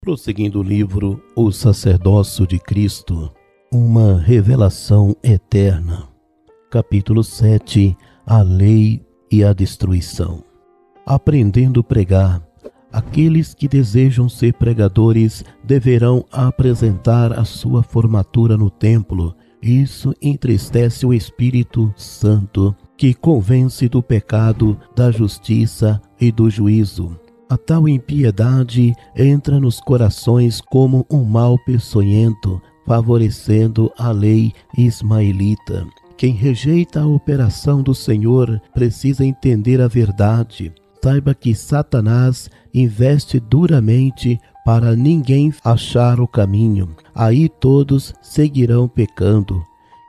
Prosseguindo o livro O Sacerdócio de Cristo, uma revelação eterna. Capítulo 7. A lei e a destruição. Aprendendo a pregar, aqueles que desejam ser pregadores deverão apresentar a sua formatura no templo. Isso entristece o Espírito Santo, que convence do pecado, da justiça e do juízo. A tal impiedade entra nos corações como um mal peçonhento, favorecendo a lei ismaelita. Quem rejeita a operação do Senhor precisa entender a verdade. Saiba que Satanás investe duramente para ninguém achar o caminho. Aí todos seguirão pecando.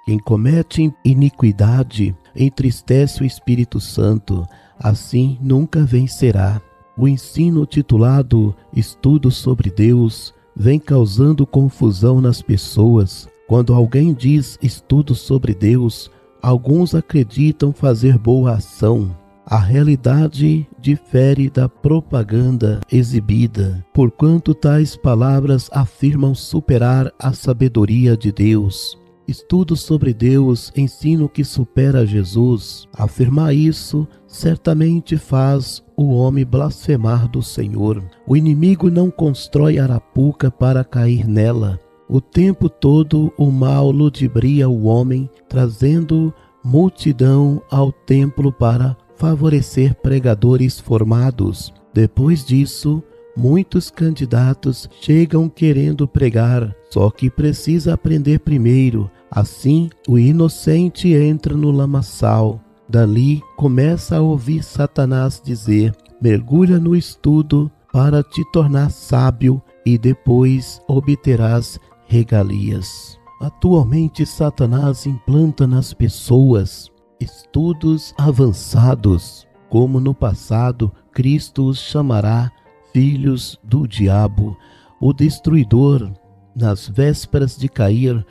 Quem comete iniquidade entristece o Espírito Santo, assim nunca vencerá. O ensino titulado Estudo sobre Deus vem causando confusão nas pessoas. Quando alguém diz estudo sobre Deus, alguns acreditam fazer boa ação. A realidade difere da propaganda exibida, porquanto tais palavras afirmam superar a sabedoria de Deus. Estudo sobre Deus, ensino que supera Jesus. Afirmar isso certamente faz o homem blasfemar do Senhor. O inimigo não constrói arapuca para cair nela. O tempo todo o mal ludibria o homem, trazendo multidão ao templo para favorecer pregadores formados. Depois disso, muitos candidatos chegam querendo pregar, só que precisa aprender primeiro. Assim, o inocente entra no lamaçal. Dali, começa a ouvir Satanás dizer: mergulha no estudo para te tornar sábio e depois obterás regalias. Atualmente, Satanás implanta nas pessoas estudos avançados. Como no passado, Cristo os chamará filhos do diabo. O destruidor, nas vésperas de cair,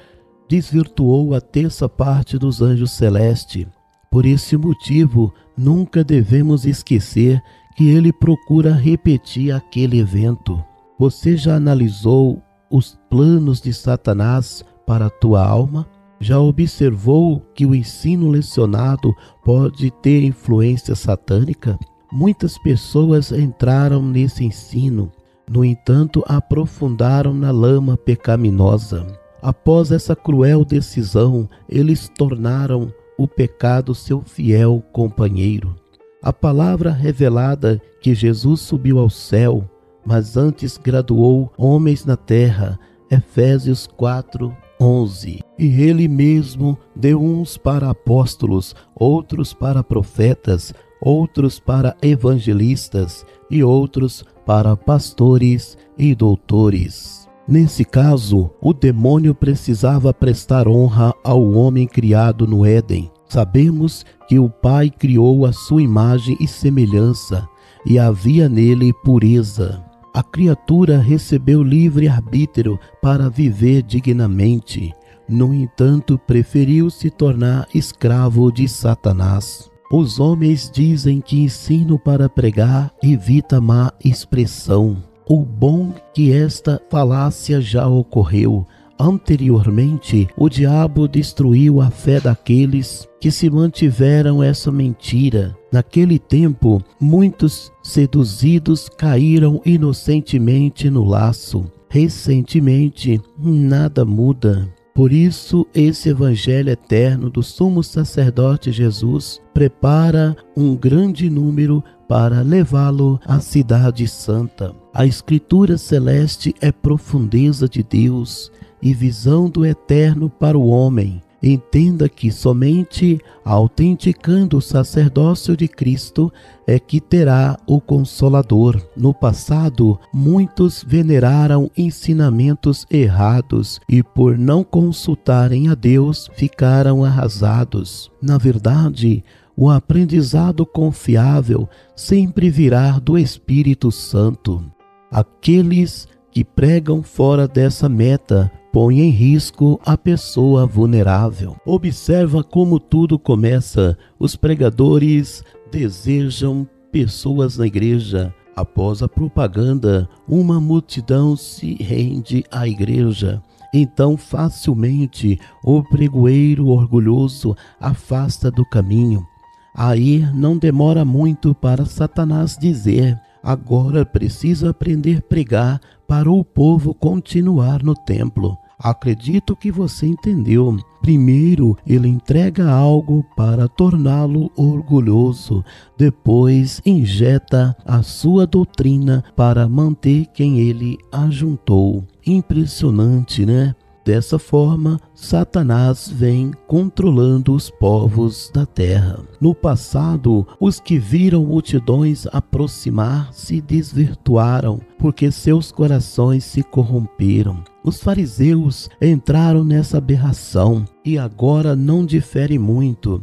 desvirtuou a terça parte dos anjos celestes. Por esse motivo, nunca devemos esquecer que ele procura repetir aquele evento. Você já analisou os planos de Satanás para a tua alma? Já observou que o ensino lecionado pode ter influência satânica? Muitas pessoas entraram nesse ensino, no entanto, aprofundaram na lama pecaminosa. Após essa cruel decisão, eles tornaram o pecado seu fiel companheiro. A palavra revelada que Jesus subiu ao céu, mas antes graduou homens na terra, Efésios 4:11. E ele mesmo deu uns para apóstolos, outros para profetas, outros para evangelistas e outros para pastores e doutores. Nesse caso, o demônio precisava prestar honra ao homem criado no Éden. Sabemos que o Pai criou a sua imagem e semelhança, e havia nele pureza. A criatura recebeu livre-arbítrio para viver dignamente. No entanto, preferiu se tornar escravo de Satanás. Os homens dizem que ensino para pregar evita má expressão. O bom que esta falácia já ocorreu. Anteriormente, o diabo destruiu a fé daqueles que se mantiveram essa mentira. Naquele tempo, muitos seduzidos caíram inocentemente no laço. Recentemente, nada muda. Por isso, esse evangelho eterno do sumo sacerdote Jesus prepara um grande número para levá-lo à cidade santa. A Escritura celeste é profundeza de Deus e visão do eterno para o homem. Entenda que somente autenticando o sacerdócio de Cristo é que terá o Consolador. No passado, muitos veneraram ensinamentos errados e por não consultarem a Deus, ficaram arrasados. Na verdade, o aprendizado confiável sempre virá do Espírito Santo. Aqueles que pregam fora dessa meta põe em risco a pessoa vulnerável. Observa como tudo começa. Os pregadores desejam pessoas na igreja. Após a propaganda, uma multidão se rende à igreja. Então facilmente o pregoeiro orgulhoso afasta do caminho. Aí não demora muito para Satanás dizer: agora preciso aprender a pregar para o povo continuar no templo. Acredito que você entendeu. Primeiro, ele entrega algo para torná-lo orgulhoso. Depois, injeta a sua doutrina para manter quem ele ajuntou. Impressionante, né? Dessa forma, Satanás vem controlando os povos da terra. No passado, os que viram multidões aproximar se desvirtuaram, porque seus corações se corromperam. Os fariseus entraram nessa aberração e agora não difere muito.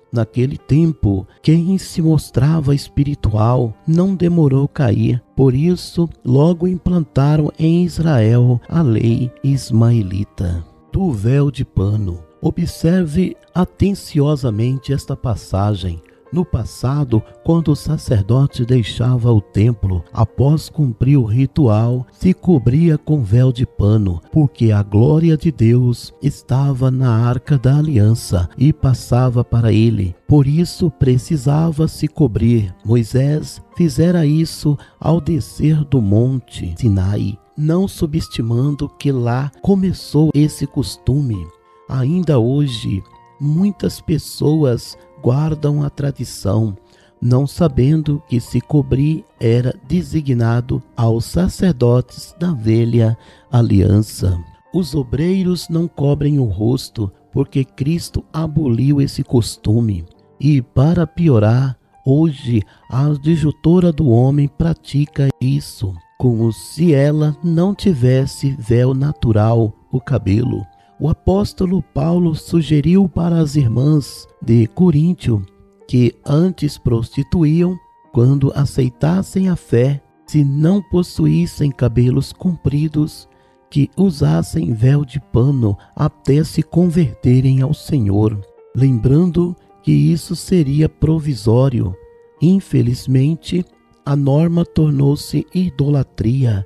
Naquele tempo, quem se mostrava espiritual não demorou a cair. Por isso, logo implantaram em Israel a lei ismaelita do véu de pano. Observe atenciosamente esta passagem. No passado, quando o sacerdote deixava o templo, após cumprir o ritual, se cobria com véu de pano, porque a glória de Deus estava na arca da aliança e passava para ele. Por isso precisava se cobrir. Moisés fizera isso ao descer do monte Sinai, não subestimando que lá começou esse costume. Ainda hoje, muitas pessoas guardam a tradição, não sabendo que se cobrir era designado aos sacerdotes da velha aliança. Os obreiros não cobrem o rosto, porque Cristo aboliu esse costume. E para piorar, hoje a adjutora do homem pratica isso, como se ela não tivesse véu natural, o cabelo. O apóstolo Paulo sugeriu para as irmãs de Coríntio que antes prostituíam quando aceitassem a fé, se não possuíssem cabelos compridos, que usassem véu de pano até se converterem ao Senhor, lembrando que isso seria provisório. Infelizmente, a norma tornou-se idolatria,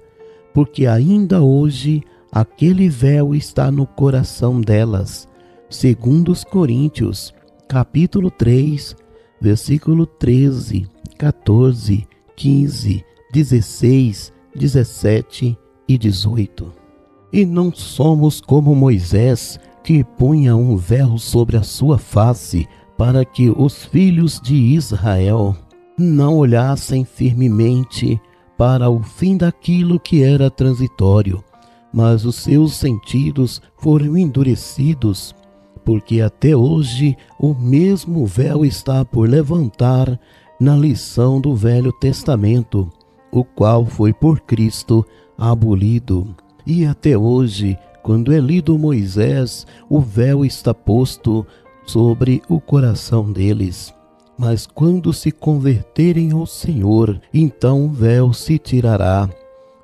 porque ainda hoje aquele véu está no coração delas. Segundo os Coríntios, capítulo 3, versículo 13, 14, 15, 16, 17 e 18. E não somos como Moisés, que punha um véu sobre a sua face, para que os filhos de Israel não olhassem firmemente para o fim daquilo que era transitório, mas os seus sentidos foram endurecidos, porque até hoje o mesmo véu está por levantar na lição do Velho Testamento, o qual foi por Cristo abolido. E até hoje, quando é lido Moisés, o véu está posto sobre o coração deles. Mas quando se converterem ao Senhor, então o véu se tirará.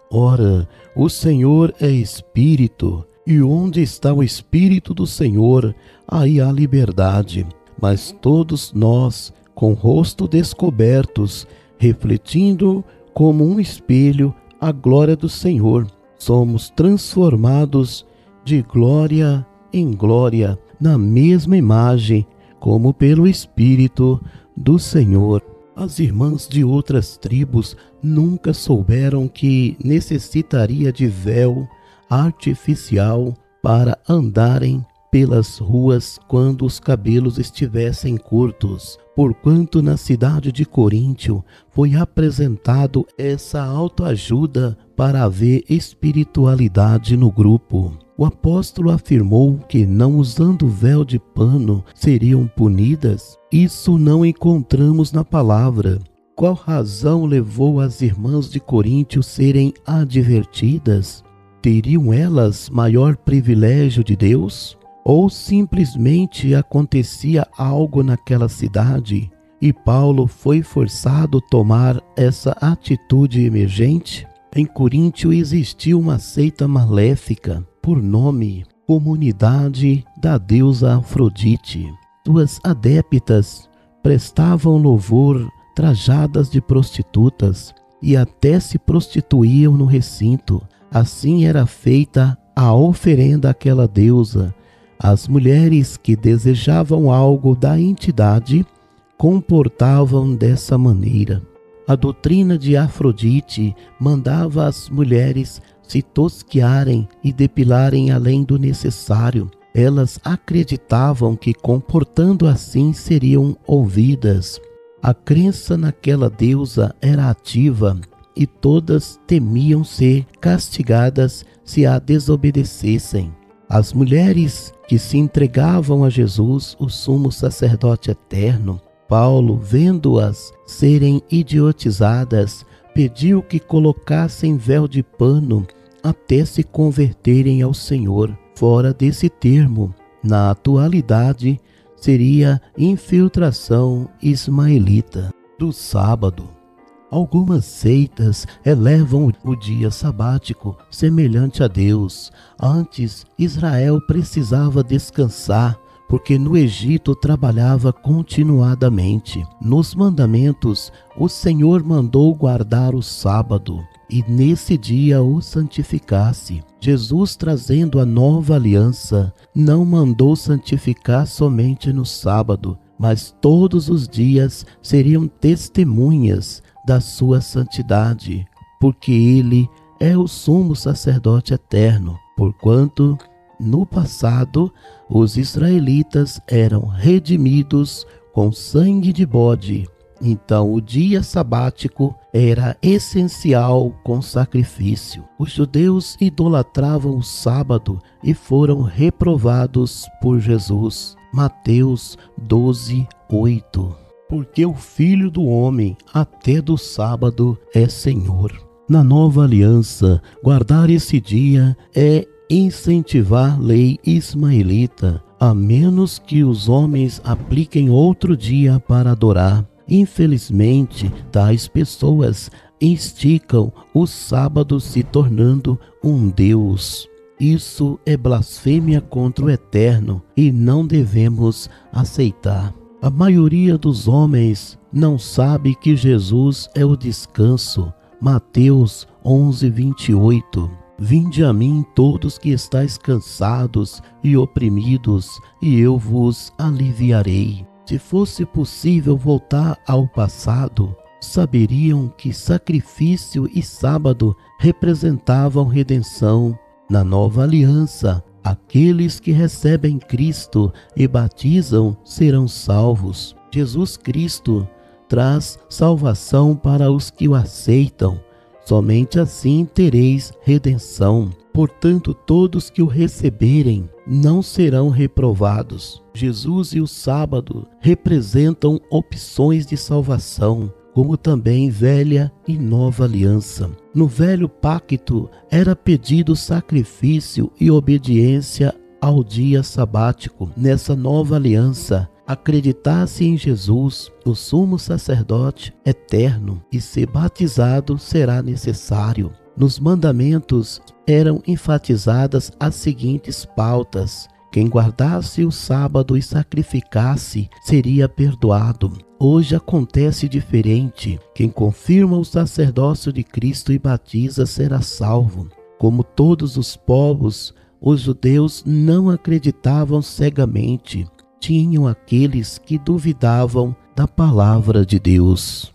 Ora, o Senhor é Espírito, e onde está o Espírito do Senhor, aí há liberdade. Mas todos nós, com o rosto descobertos, refletindo como um espelho a glória do Senhor, somos transformados de glória em glória, na mesma imagem, como pelo Espírito do Senhor. As irmãs de outras tribos nunca souberam que necessitaria de véu artificial para andarem pelas ruas quando os cabelos estivessem curtos, porquanto na cidade de Coríntio foi apresentado essa autoajuda para haver espiritualidade no grupo. O apóstolo afirmou que, não usando véu de pano, seriam punidas. Isso não encontramos na palavra. Qual razão levou as irmãs de Coríntio serem advertidas? Teriam elas maior privilégio de Deus? Ou simplesmente acontecia algo naquela cidade e Paulo foi forçado a tomar essa atitude emergente? Em Coríntio existia uma seita maléfica por nome Comunidade da Deusa Afrodite. Suas adeptas prestavam louvor trajadas de prostitutas, e até se prostituíam no recinto. Assim era feita a oferenda àquela deusa. As mulheres que desejavam algo da entidade comportavam dessa maneira. A doutrina de Afrodite mandava as mulheres se tosquiarem e depilarem além do necessário. Elas acreditavam que, comportando assim, seriam ouvidas. A crença naquela deusa era ativa e todas temiam ser castigadas se a desobedecessem. As mulheres que se entregavam a Jesus, o sumo sacerdote eterno, Paulo, vendo-as serem idiotizadas, pediu que colocassem véu de pano até se converterem ao Senhor. Fora desse termo, na atualidade, seria infiltração ismaelita. Do sábado. Algumas seitas elevam o dia sabático semelhante a Deus. Antes, Israel precisava descansar, porque no Egito trabalhava continuadamente. Nos mandamentos, o Senhor mandou guardar o sábado, e nesse dia o santificasse. Jesus, trazendo a nova aliança, não mandou santificar somente no sábado, mas todos os dias seriam testemunhas da sua santidade, porque ele é o sumo sacerdote eterno, porquanto no passado os israelitas eram redimidos com sangue de bode. Então o dia sabático era essencial com sacrifício. Os judeus idolatravam o sábado e foram reprovados por Jesus. Mateus 12:8. Porque o Filho do Homem até do sábado é Senhor. Na nova aliança, guardar esse dia é incentivar a lei ismaelita, a menos que os homens apliquem outro dia para adorar. Infelizmente, tais pessoas esticam o sábado se tornando um Deus. Isso é blasfêmia contra o Eterno e não devemos aceitar. A maioria dos homens não sabe que Jesus é o descanso. Mateus 11:28. Vinde a mim todos que estáis cansados e oprimidos, e eu vos aliviarei. Se fosse possível voltar ao passado, saberiam que sacrifício e sábado representavam redenção. Na nova aliança, aqueles que recebem Cristo e batizam serão salvos. Jesus Cristo traz salvação para os que o aceitam. Somente assim tereis redenção. Portanto, todos que o receberem não serão reprovados. Jesus e o sábado representam opções de salvação, como também velha e nova aliança. No velho pacto era pedido sacrifício e obediência ao dia sabático. Nessa nova aliança, acreditar-se em Jesus, o sumo sacerdote eterno, e ser batizado será necessário. Nos mandamentos eram enfatizadas as seguintes pautas: quem guardasse o sábado e sacrificasse seria perdoado. Hoje acontece diferente. Quem confirma o sacerdócio de Cristo e batiza será salvo. Como todos os povos, os judeus não acreditavam cegamente. Tinham aqueles que duvidavam da palavra de Deus.